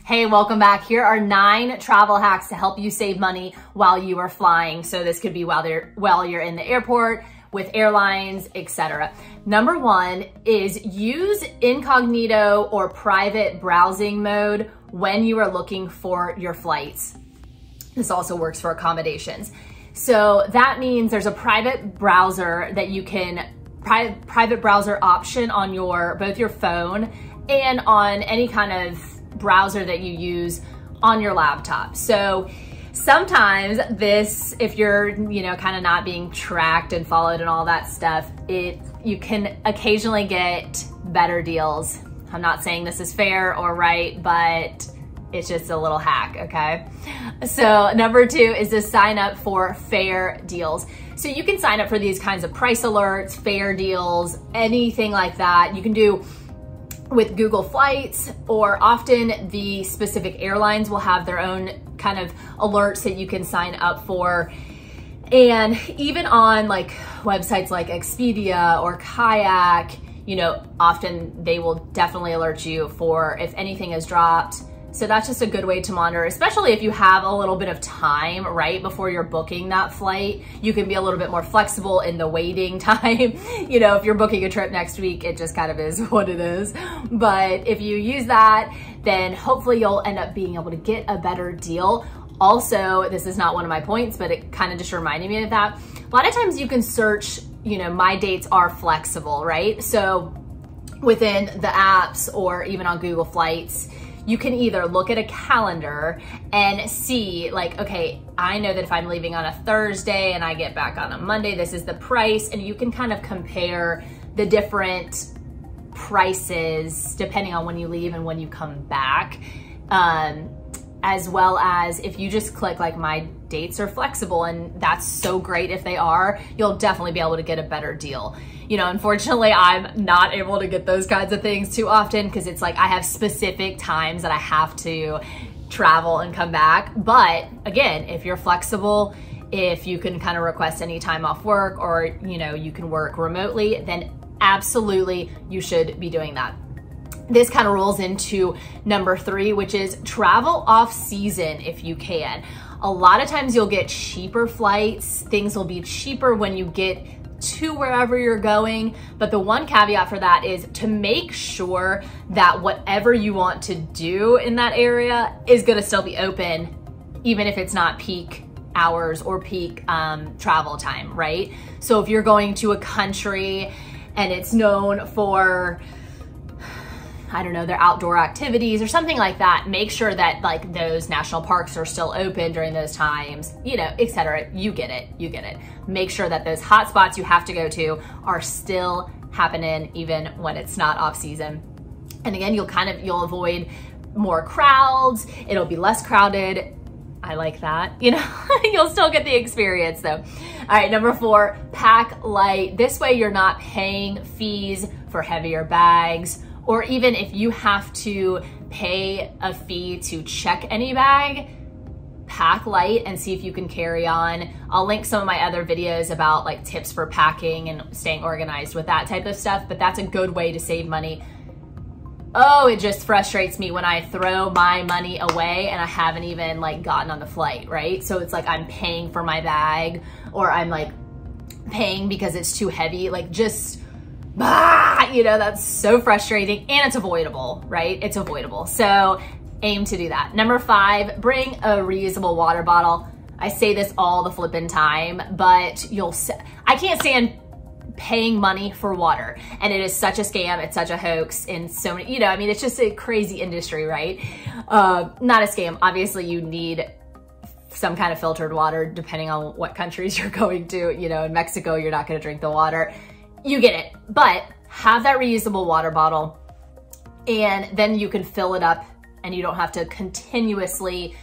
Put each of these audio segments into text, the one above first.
Hey, welcome back. Here are 9 travel hacks to help you save money while you are flying. So this could be while you're in the airport, with airlines, etc. Number 1 is use incognito or private browsing mode when you are looking for your flights. This also works for accommodations. So that means there's a private browser that you can, private browser option on both your phone and on any kind of browser that you use on your laptop. So sometimes this, if you're, kind of not being tracked and followed and all that stuff, you can occasionally get better deals. I'm not saying this is fair or right, but it's just a little hack, okay? So number 2 is to sign up for fair deals. So you can sign up for these kinds of price alerts, fair deals, anything like that. You can do with Google Flights, or often the specific airlines will have their own kind of alerts that you can sign up for. And even on like websites like Expedia or Kayak, often they will definitely alert you for if anything has dropped. So that's just a good way to monitor, especially if you have a little bit of time right before you're booking that flight. You can be a little bit more flexible in the waiting time. If you're booking a trip next week, it just kind of is what it is. But if you use that, then hopefully you'll end up being able to get a better deal. Also, this is not one of my points, but it kind of just reminded me of that. A lot of times you can search, my dates are flexible, right? So within the apps or even on Google Flights, you can either look at a calendar and see like, okay, I know that if I'm leaving on a Thursday and I get back on a Monday, this is the price. And you can kind of compare the different prices depending on when you leave and when you come back. As well as if you just click like my dates are flexible, and that's so great if they are, you'll definitely be able to get a better deal. Unfortunately, I'm not able to get those kinds of things too often because it's like I have specific times that I have to travel and come back. But again, if you're flexible, if you can kind of request any time off work, or you can work remotely, then absolutely you should be doing that. This kind of rolls into number 3, which is travel off season if you can. A lot of times you'll get cheaper flights. Things will be cheaper when you get to wherever you're going. But the one caveat for that is to make sure that whatever you want to do in that area is gonna still be open, even if it's not peak hours or peak travel time, right? So if you're going to a country and it's known for, I don't know, their outdoor activities or something like that, make sure that like those national parks are still open during those times, etc. You get it. Make sure that those hot spots you have to go to are still happening even when it's not off season. And again, you'll avoid more crowds. It'll be less crowded. I like that. You'll still get the experience though. All right, number 4, pack light. This way you're not paying fees for heavier bags, or even if you have to pay a fee to check any bag, pack light and see if you can carry on. I'll link some of my other videos about like tips for packing and staying organized with that type of stuff, but that's a good way to save money. Oh, it just frustrates me when I throw my money away and I haven't even like gotten on the flight, right? So it's like I'm paying for my bag, or I'm like paying because it's too heavy, like just, that's so frustrating, and it's avoidable, right? It's avoidable. So aim to do that. Number 5, bring a reusable water bottle. I say this all the flippin' time, but I can't stand paying money for water. And it is such a scam. It's such a hoax in so many, it's just a crazy industry, right? Not a scam. Obviously you need some kind of filtered water depending on what countries you're going to. In Mexico, you're not going to drink the water. You get it, but have that reusable water bottle, and then you can fill it up and you don't have to continuously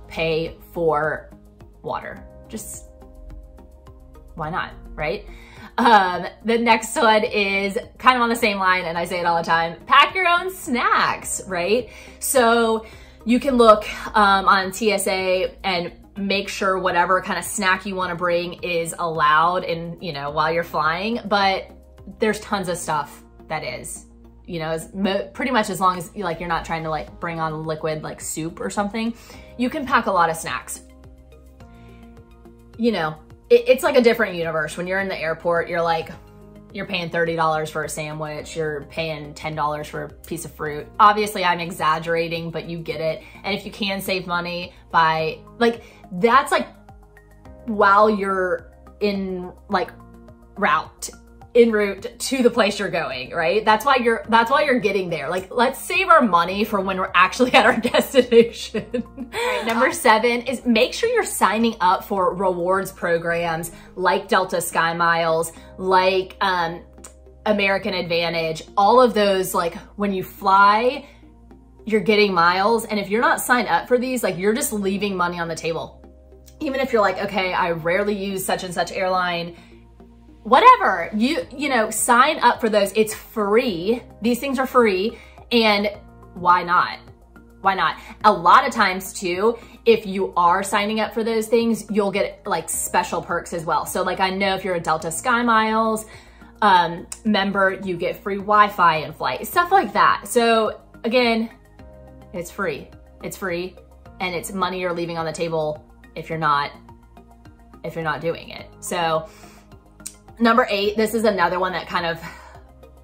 pay for water. Just, why not, right? The next one is kind of on the same line, and I say it all the time, pack your own snacks, right? So you can look on TSA and make sure whatever kind of snack you want to bring is allowed in, while you're flying, but there's tons of stuff that is. you know, pretty much as long as like you're not trying to like bring on liquid like soup or something, you can pack a lot of snacks. You know, it's like a different universe. When you're in the airport, you're like, you're paying $30 for a sandwich, you're paying $10 for a piece of fruit. Obviously I'm exaggerating, but you get it. And if you can save money by like, that's like while you're en route to the place you're going, right? That's why you're getting there. Like, let's save our money for when we're actually at our destination. Right, number 7 is make sure you're signing up for rewards programs like Delta Sky Miles, like American Advantage, all of those. Like when you fly, you're getting miles. And if you're not signed up for these, like you're just leaving money on the table. Even if you're like, okay, I rarely use such and such airline, whatever, you know, sign up for those. It's free. These things are free. And why not? Why not? A lot of times too, if you are signing up for those things, you'll get like special perks as well. So like, I know if you're a Delta Sky Miles member, you get free Wi-Fi in flight, stuff like that. So again, it's free. It's free. And it's money you're leaving on the table if you're not doing it. So number 8, this is another one that kind of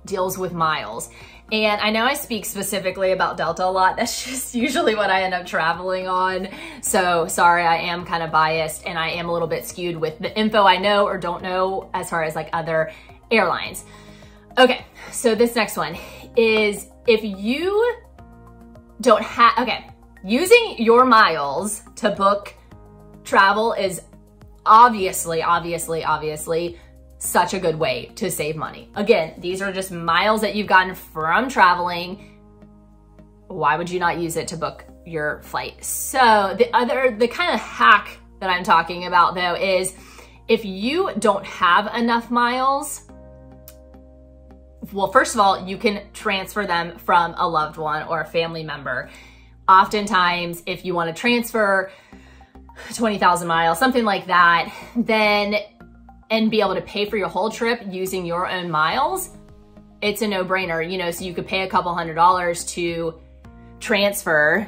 deals with miles. And I know I speak specifically about Delta a lot. That's just usually what I end up traveling on. So sorry, I am kind of biased and I am a little bit skewed with the info I know or don't know as far as like other airlines. Okay, so this next one is if you don't have, okay, using your miles to book travel is obviously such a good way to save money. Again, these are just miles that you've gotten from traveling. Why would you not use it to book your flight? So the kind of hack that I'm talking about though is if you don't have enough miles, well, first of all, you can transfer them from a loved one or a family member. Oftentimes, if you want to transfer 20,000 miles, something like that, then and be able to pay for your whole trip using your own miles, it's a no-brainer, you know, so you could pay a couple $100s to transfer.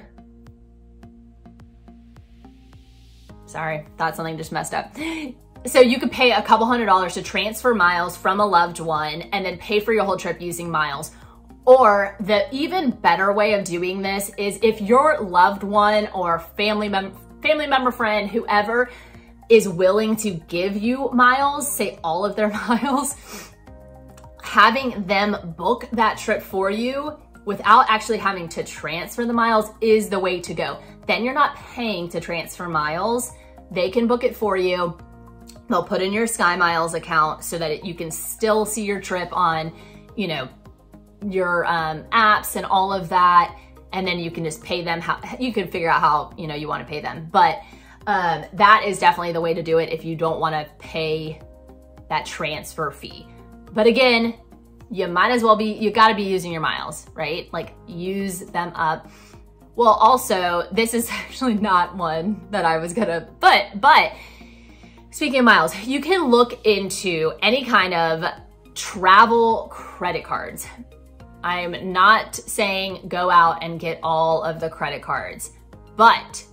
Sorry, thought something just messed up. So you could pay a couple $100s to transfer miles from a loved one and then pay for your whole trip using miles. Or the even better way of doing this is if your loved one or family member, friend, whoever is willing to give you miles, say all of their miles, having them book that trip for you without actually having to transfer the miles is the way to go. Then you're not paying to transfer miles. They can book it for you. They'll put in your Sky Miles account so that you can still see your trip on, you know, your apps and all of that. And then you can just pay them how you can figure out how, you know, you want to pay them. But that is definitely the way to do it if you don't want to pay that transfer fee. But again, you might as well you got to be using your miles, right? Like use them up. Well, also, this is actually not one that I was gonna, but speaking of miles, you can look into any kind of travel credit cards. I'm not saying go out and get all of the credit cards, but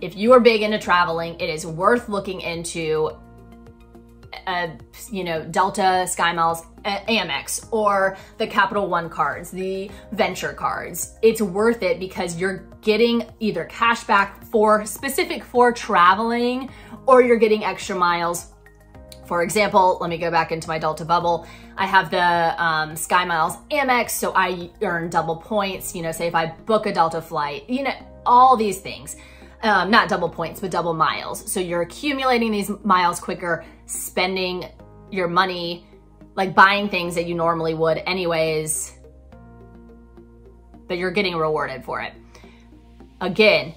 if you are big into traveling, it is worth looking into, you know, Delta, Sky Miles, Amex, or the Capital One cards, the Venture cards. It's worth it because you're getting either cash back specific for traveling, or you're getting extra miles. For example, let me go back into my Delta bubble. I have the Sky Miles Amex, so I earn double points. You know, say if I book a Delta flight, you know, all these things. Not double points, but double miles. So you're accumulating these miles quicker, spending your money, like buying things that you normally would anyways, but you're getting rewarded for it. Again,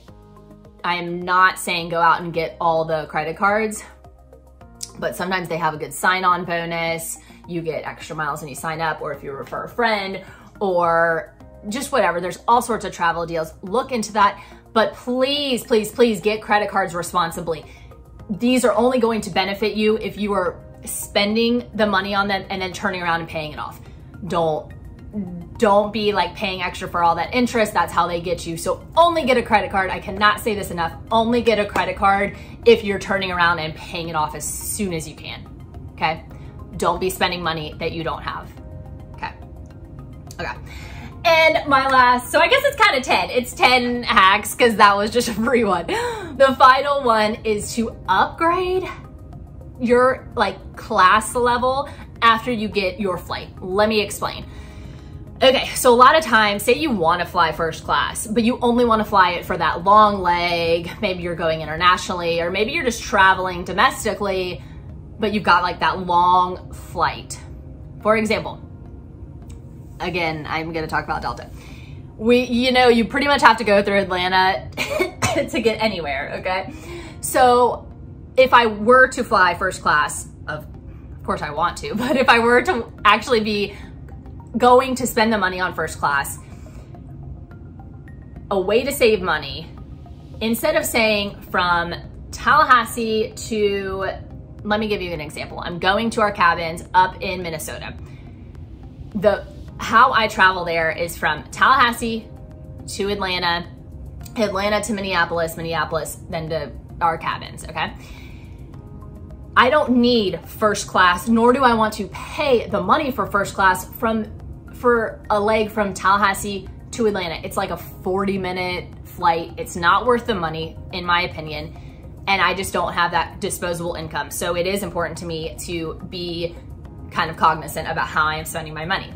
I am not saying go out and get all the credit cards, but sometimes they have a good sign-on bonus. You get extra miles when you sign up, or if you refer a friend, or just whatever. There's all sorts of travel deals. Look into that. But please, please, please get credit cards responsibly. These are only going to benefit you if you are spending the money on them and then turning around and paying it off. Don't Don't be like paying extra for all that interest. That's how they get you. So only get a credit card. I cannot say this enough. Only get a credit card if you're turning around and paying it off as soon as you can, okay? Don't be spending money that you don't have, okay? Okay. And my last, so I guess it's kind of 10. It's 10 hacks because that was just a free one. The final one is to upgrade your like class level after you get your flight. Let me explain. Okay, so a lot of times, say you want to fly first class, but you only want to fly it for that long leg. Maybe you're going internationally, or maybe you're just traveling domestically, but you've got like that long flight. For example, again, I'm going to talk about Delta. You pretty much have to go through Atlanta to get anywhere, okay? So if I were to fly first class, of course I want to, but if I were to actually be going to spend the money on first class, a way to save money, instead of saying from Tallahassee to, let me give you an example. I'm going to our cabins up in Minnesota. How I travel there is from Tallahassee to Atlanta, Atlanta to Minneapolis, Minneapolis, then to our cabins, okay? I don't need first class, nor do I want to pay the money for first class for a leg from Tallahassee to Atlanta. It's like a 40-minute flight. It's not worth the money, in my opinion, and I just don't have that disposable income. So it is important to me to be kind of cognizant about how I am spending my money.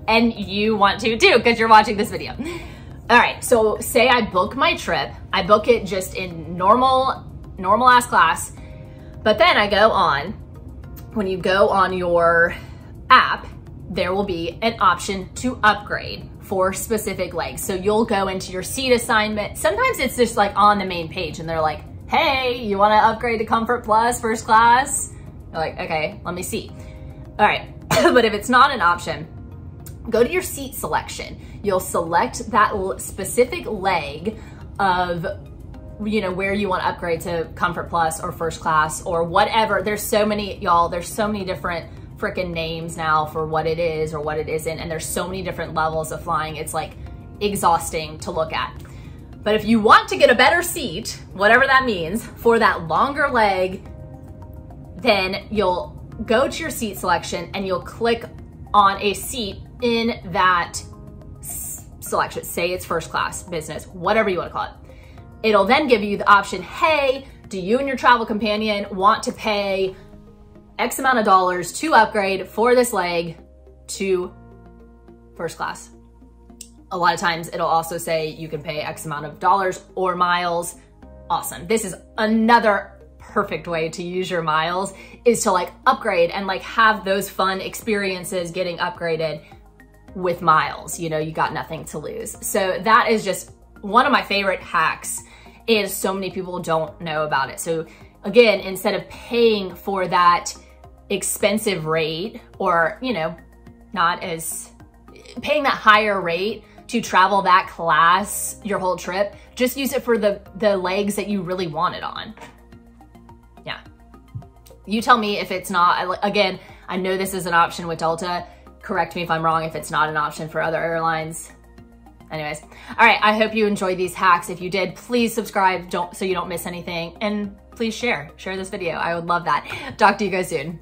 And you want to too, because you're watching this video. All right, so say I book my trip. I book it just in normal ass class, but then I go on, when you go on your app, there will be an option to upgrade for specific legs. So you'll go into your seat assignment. Sometimes it's just like on the main page and they're like, hey, you wanna upgrade to Comfort Plus first class? You're like, okay, let me see. All right, but if it's not an option, go to your seat selection. You'll select that specific leg of, where you want to upgrade to Comfort Plus or first class or whatever. There's so many, y'all, there's so many different freaking names now for what it is or what it isn't. And there's so many different levels of flying. It's like exhausting to look at. But if you want to get a better seat, whatever that means, for that longer leg, then you'll go to your seat selection and you'll click on a seat in that selection. Say it's first class, business, whatever you want to call it. It'll then give you the option, hey, do you and your travel companion want to pay X amount of dollars to upgrade for this leg to first class? A lot of times it'll also say you can pay X amount of dollars or miles. Awesome. This is another perfect way to use your miles, is to like upgrade and like have those fun experiences getting upgraded with miles. You got nothing to lose. So that is just one of my favorite hacks, and so many people don't know about it. So again, instead of paying for that expensive rate, or not as paying that higher rate to travel that class your whole trip, just use it for the legs that you really want it on. Yeah. You tell me if it's not. Again, I know this is an option with Delta. Correct me if I'm wrong if it's not an option for other airlines. Anyways, all right, I hope you enjoyed these hacks. If you did, please subscribe so you don't miss anything, and please share this video. I would love that. Talk to you guys soon.